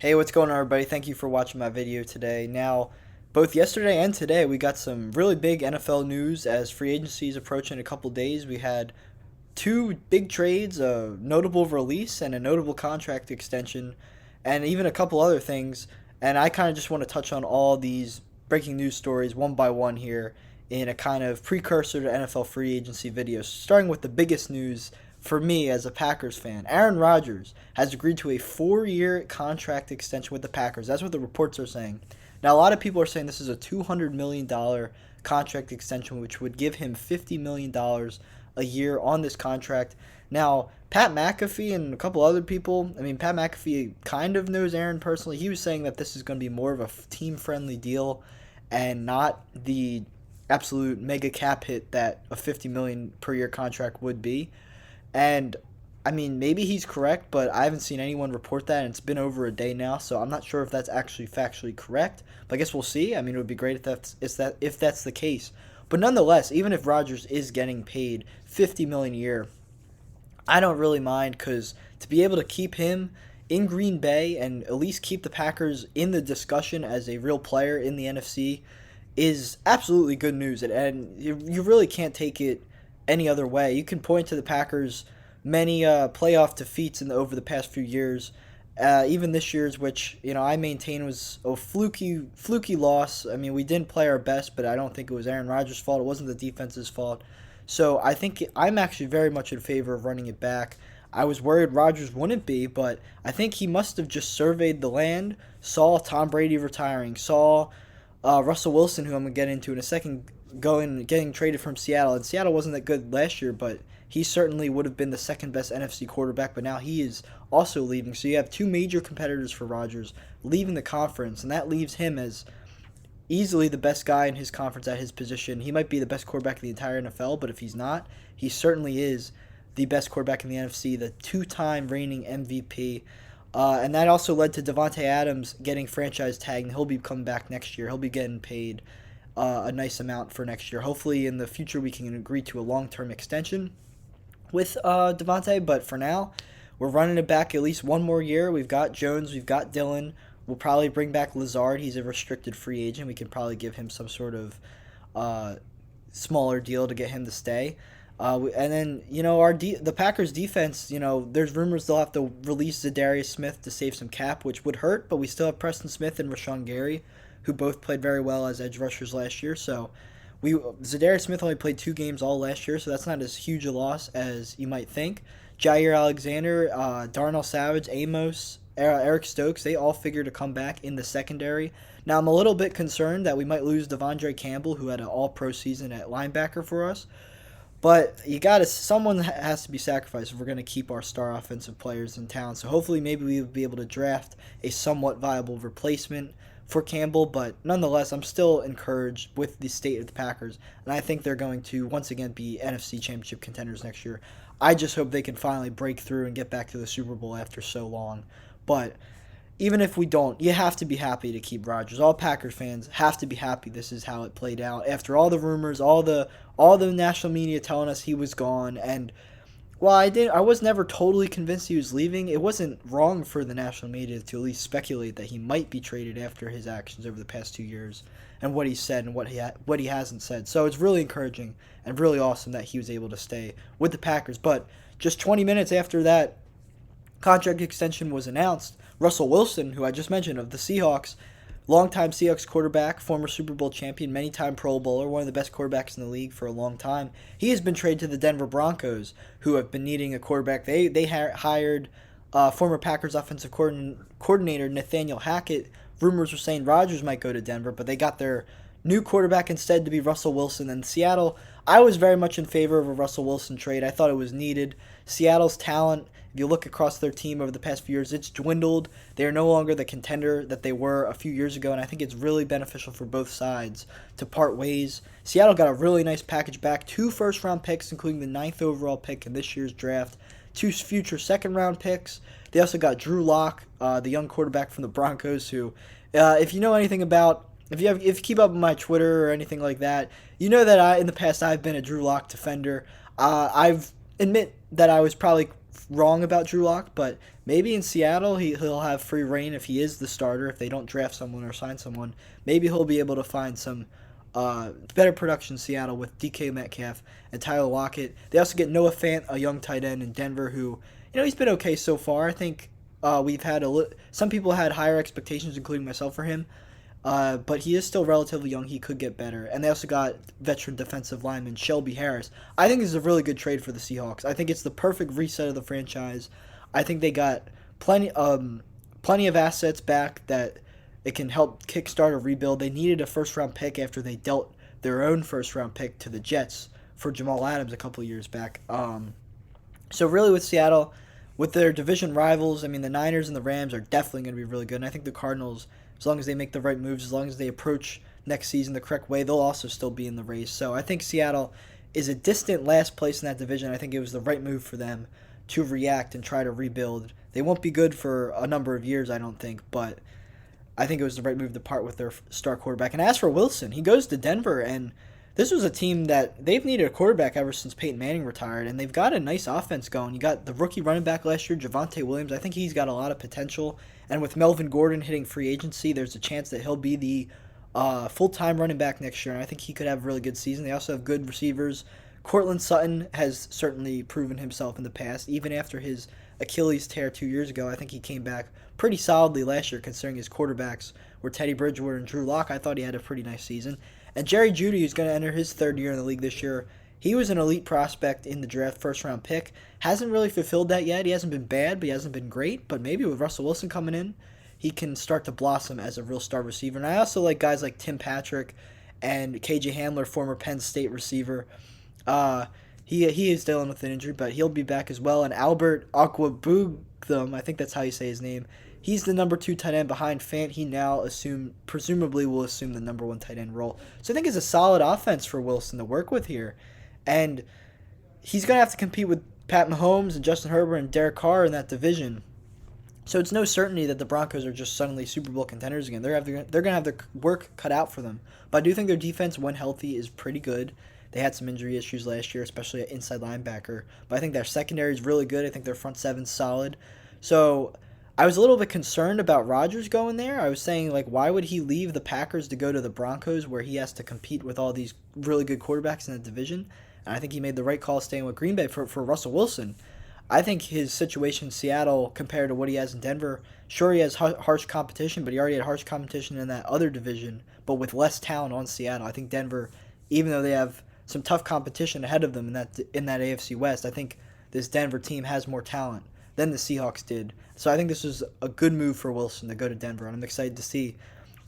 Hey, what's going on, everybody? Thank you for watching my video today. Now, both yesterday and today, we got some really big NFL news as free agency is approaching a couple days. We had two big trades, a notable release and a notable contract extension, and even a couple other things. And I kind of just want to touch on all these breaking news stories one by one here in a kind of precursor to NFL free agency video, starting with the biggest news for me as a Packers fan. Aaron Rodgers has agreed to a 4-year contract extension with the Packers. That's what the reports are saying. Now, a lot of people are saying this is a $200 million contract extension, which would give him $50 million a year on this contract. Now, Pat McAfee and a couple other people, Pat McAfee kind of knows Aaron personally. He was saying that this is going to be more of a team-friendly deal and not the absolute mega cap hit that a $50 million per year contract would be. And maybe he's correct, but I haven't seen anyone report that, and it's been over a day now, so I'm not sure if that's actually factually correct. But I guess we'll see. It would be great if that's the case. But nonetheless, even if Rodgers is getting paid $50 million a year, I don't really mind, because to be able to keep him in Green Bay and at least keep the Packers in the discussion as a real player in the NFC is absolutely good news, and you really can't take it any other way. You can point to the Packers' many playoff defeats over the past few years, even this year's, which I maintain was a fluky loss. We didn't play our best, but I don't think it was Aaron Rodgers' fault. It wasn't the defense's fault. So I think I'm actually very much in favor of running it back. I was worried Rodgers wouldn't be, but I think he must have just surveyed the land, saw Tom Brady retiring, saw Russell Wilson, who I'm going to get into in a second, getting traded from Seattle. And Seattle wasn't that good last year, but he certainly would have been the second best NFC quarterback, but now he is also leaving. So you have two major competitors for Rodgers leaving the conference, and that leaves him as easily the best guy in his conference at his position. He might be the best quarterback in the entire NFL, but if he's not, he certainly is the best quarterback in the NFC, the two-time reigning MVP. And that also led to Davante Adams getting franchise tagged, and he'll be coming back next year. He'll be getting paid a nice amount for next year. Hopefully in the future we can agree to a long-term extension with Davante, but for now we're running it back at least one more year. We've got Jones, we've got Dillon. We'll probably bring back Lazard. He's a restricted free agent. We can probably give him some sort of smaller deal to get him to stay. And then the Packers defense. There's rumors they'll have to release Zadarius Smith to save some cap, which would hurt. But we still have Preston Smith and Rashawn Gary, who both played very well as edge rushers last year. So Zadarius Smith only played 2 games all last year, so that's not as huge a loss as you might think. Jair Alexander, Darnell Savage, Amos, Eric Stokes, they all figure to come back in the secondary. Now, I'm a little bit concerned that we might lose Devondre Campbell, who had an all-pro season at linebacker for us. But someone has to be sacrificed if we're going to keep our star offensive players in town. So hopefully maybe we'll be able to draft a somewhat viable replacement for Campbell, but nonetheless, I'm still encouraged with the state of the Packers, and I think they're going to once again be NFC Championship contenders next year. I just hope they can finally break through and get back to the Super Bowl after so long. But even if we don't, you have to be happy to keep Rodgers. All Packers fans have to be happy this is how it played out. After all the rumors, all the national media telling us he was gone, and while I was never totally convinced he was leaving, it wasn't wrong for the national media to at least speculate that he might be traded after his actions over the past 2 years and what he said and what he hasn't said. So it's really encouraging and really awesome that he was able to stay with the Packers. But just 20 minutes after that contract extension was announced, Russell Wilson, who I just mentioned of the Seahawks, longtime Seahawks quarterback, former Super Bowl champion, many-time Pro Bowler, one of the best quarterbacks in the league for a long time. He has been traded to the Denver Broncos, who have been needing a quarterback. They hired former Packers offensive coordinator Nathaniel Hackett. Rumors were saying Rodgers might go to Denver, but they got their new quarterback instead to be Russell Wilson. And Seattle, I was very much in favor of a Russell Wilson trade. I thought it was needed. Seattle's talent, if you look across their team over the past few years, it's dwindled. They are no longer the contender that they were a few years ago, and I think it's really beneficial for both sides to part ways. Seattle got a really nice package back, 2 first-round picks, including the 9th overall pick in this year's draft, 2 future second-round picks. They also got Drew Lock, the young quarterback from the Broncos, who, if you know anything about, if you keep up with my Twitter or anything like that, you know that in the past I've been a Drew Lock defender. I've admit that I was probably wrong about Drew Lock, but maybe in Seattle he'll have free reign if he is the starter. If they don't draft someone or sign someone, maybe he'll be able to find some better production in Seattle with DK Metcalf and Tyler Lockett. They also get Noah Fant, a young tight end in Denver, who he's been okay so far. I think we've had some people had higher expectations, including myself, for him. But he is still relatively young. He could get better. And they also got veteran defensive lineman Shelby Harris. I think this is a really good trade for the Seahawks. I think it's the perfect reset of the franchise. I think they got plenty of assets back that it can help kickstart a rebuild. They needed a first-round pick after they dealt their own first-round pick to the Jets for Jamal Adams a couple of years back. So really with Seattle, with their division rivals, I mean, the Niners and the Rams are definitely going to be really good. And I think the Cardinals, as long as they make the right moves, as long as they approach next season the correct way, they'll also still be in the race. So I think Seattle is a distant last place in that division. I think it was the right move for them to react and try to rebuild. They won't be good for a number of years, I don't think, but I think it was the right move to part with their star quarterback. And as for Wilson, he goes to Denver, and this was a team that they've needed a quarterback ever since Peyton Manning retired, and they've got a nice offense going. You got the rookie running back last year, Javonte Williams. I think he's got a lot of potential. And with Melvin Gordon hitting free agency, there's a chance that he'll be the full-time running back next year, and I think he could have a really good season. They also have good receivers. Cortland Sutton has certainly proven himself in the past. Even after his Achilles tear 2 years ago, I think he came back pretty solidly last year considering his quarterbacks were Teddy Bridgewater and Drew Lock. I thought he had a pretty nice season. And Jerry Jeudy, who's going to enter his third year in the league this year, he was an elite prospect in the draft, first-round pick. Hasn't really fulfilled that yet. He hasn't been bad, but he hasn't been great. But maybe with Russell Wilson coming in, he can start to blossom as a real star receiver. And I also like guys like Tim Patrick and KJ Hamler, former Penn State receiver. He is dealing with an injury, but he'll be back as well. And Albert Aquabugham, I think that's how you say his name. He's the number 2 tight end behind Fant. He now presumably will assume the number 1 tight end role. So I think it's a solid offense for Wilson to work with here. And he's going to have to compete with Pat Mahomes and Justin Herbert and Derek Carr in that division. So it's no certainty that the Broncos are just suddenly Super Bowl contenders again. They're going to have their work cut out for them. But I do think their defense, when healthy, is pretty good. They had some injury issues last year, especially at inside linebacker. But I think their secondary is really good. I think their front seven's solid. So I was a little bit concerned about Rodgers going there. I was saying, why would he leave the Packers to go to the Broncos where he has to compete with all these really good quarterbacks in the division? And I think he made the right call staying with Green Bay for Russell Wilson. I think his situation in Seattle compared to what he has in Denver, sure he has harsh competition, but he already had harsh competition in that other division, but with less talent on Seattle. I think Denver, even though they have some tough competition ahead of them in that AFC West, I think this Denver team has more talent than the Seahawks did. So I think this was a good move for Wilson to go to Denver, and I'm excited to see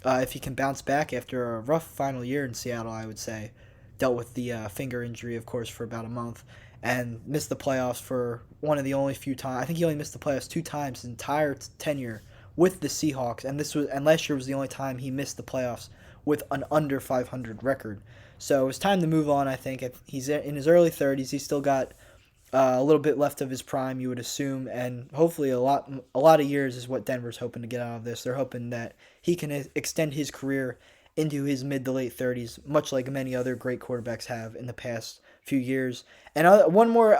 if he can bounce back after a rough final year in Seattle, I would say. Dealt with the finger injury, of course, for about a month, and missed the playoffs for one of the only few times. I think he only missed the playoffs 2 times his entire tenure with the Seahawks, and last year was the only time he missed the playoffs with an under 500 record. So it's time to move on, I think. He's in his early 30s. He's still got a little bit left of his prime, you would assume, and hopefully a lot of years is what Denver's hoping to get out of this. They're hoping that he can extend his career into his mid to late 30s, much like many other great quarterbacks have in the past few years. And one more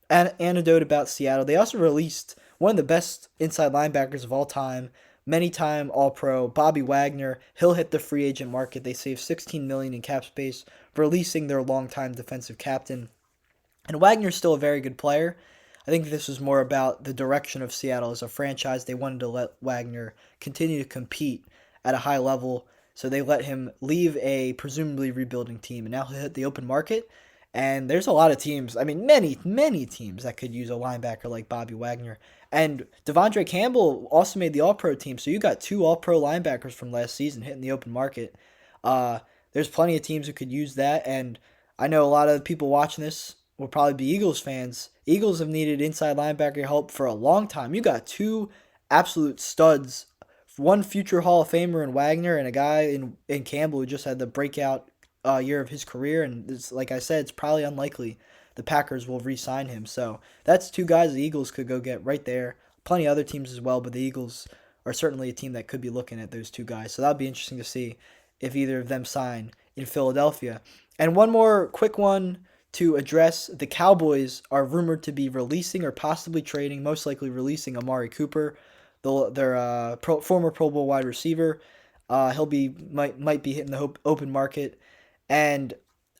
anecdote about Seattle. They also released one of the best inside linebackers of all time, many-time All-Pro, Bobby Wagner. He'll hit the free agent market. They saved $16 million in cap space, releasing their longtime defensive captain. And Wagner's still a very good player. I think this was more about the direction of Seattle as a franchise. They wanted to let Wagner continue to compete at a high level, so they let him leave a presumably rebuilding team, and now he'll hit the open market. And there's a lot of teams, many teams that could use a linebacker like Bobby Wagner. And Devondre Campbell also made the All-Pro team, so you got 2 All-Pro linebackers from last season hitting the open market. There's plenty of teams who could use that, and I know a lot of people watching this will probably be Eagles fans. Eagles have needed inside linebacker help for a long time. You got 2 absolute studs, one future Hall of Famer in Wagner and a guy in Campbell who just had the breakout year of his career, and it's, like I said, it's probably unlikely the Packers will re-sign him. So that's 2 guys the Eagles could go get right there. Plenty of other teams as well, but the Eagles are certainly a team that could be looking at those 2 guys. So that'll be interesting to see if either of them sign in Philadelphia. And one more quick one to address the Cowboys are rumored to be releasing or possibly trading, most likely releasing Amari Cooper, their former Pro Bowl wide receiver. He'll be might be hitting the open market, and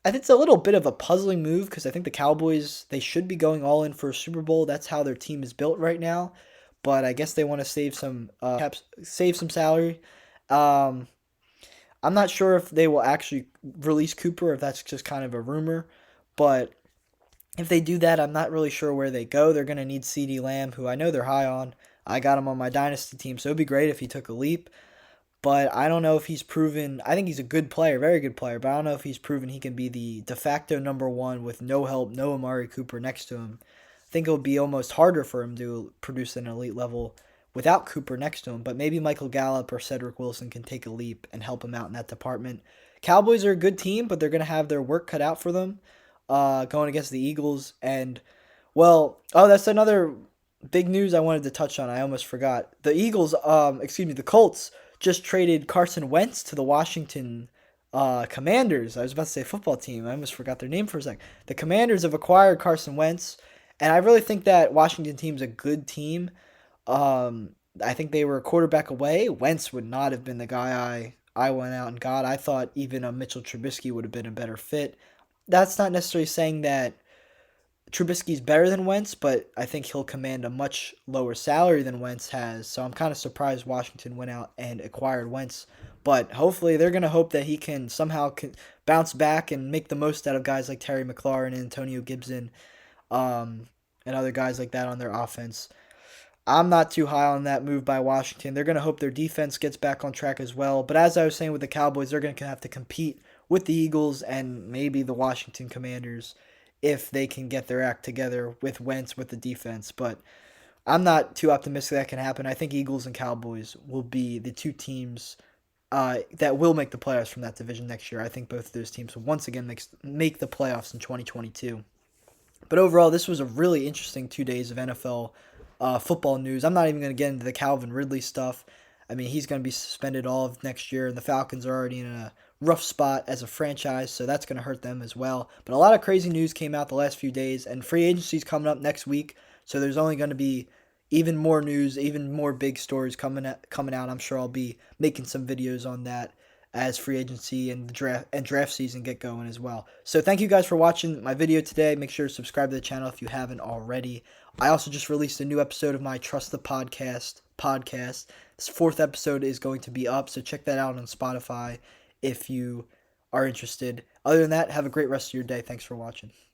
I think it's a little bit of a puzzling move because I think the Cowboys, they should be going all in for a Super Bowl. That's how their team is built right now, but I guess they want to save some salary. Um, I'm not sure if they will actually release Cooper, if that's just kind of a rumor, but if they do that, I'm not really sure where they go. They're going to need CeeDee Lamb, who I know they're high on. I got him on my dynasty team, so it'd be great if he took a leap. But I don't know if he's proven. I think he's a good player, very good player, but I don't know if he's proven he can be the de facto number one with no help, no Amari Cooper next to him. I think it'll be almost harder for him to produce an elite level without Cooper next to him. But maybe Michael Gallup or Cedric Wilson can take a leap and help him out in that department. Cowboys are a good team, but they're going to have their work cut out for them going against the Eagles. And, well, that's another big news I wanted to touch on. I almost forgot. The Colts just traded Carson Wentz to the Washington Commanders. I was about to say football team. I almost forgot their name for a sec. The Commanders have acquired Carson Wentz, and I really think that Washington team's a good team. I think they were a quarterback away. Wentz would not have been the guy I went out and got. I thought even a Mitchell Trubisky would have been a better fit. That's not necessarily saying that Trubisky's better than Wentz, but I think he'll command a much lower salary than Wentz has. So I'm kind of surprised Washington went out and acquired Wentz. But hopefully they're going to hope that he can somehow bounce back and make the most out of guys like Terry McLaurin and Antonio Gibson and other guys like that on their offense. I'm not too high on that move by Washington. They're going to hope their defense gets back on track as well. But as I was saying with the Cowboys, they're going to have to compete with the Eagles and maybe the Washington Commanders if they can get their act together with Wentz with the defense. But I'm not too optimistic that can happen. I think Eagles and Cowboys will be the two teams that will make the playoffs from that division next year. I think both of those teams will once again make the playoffs in 2022. But overall, this was a really interesting 2 days of NFL football news. I'm not even going to get into the Calvin Ridley stuff. I mean, he's going to be suspended all of next year, and the Falcons are already in a rough spot as a franchise, so that's going to hurt them as well. But a lot of crazy news came out the last few days, and free agency's coming up next week, so there's only going to be even more news, even more big stories coming out. I'm sure I'll be making some videos on that as free agency and draft season get going as well. So thank you guys for watching my video today. Make sure to subscribe to the channel if you haven't already. I also just released a new episode of my Trust the Podcast. This 4th episode is going to be up, so check that out on Spotify if you are interested. Other than that, have a great rest of your day. Thanks for watching.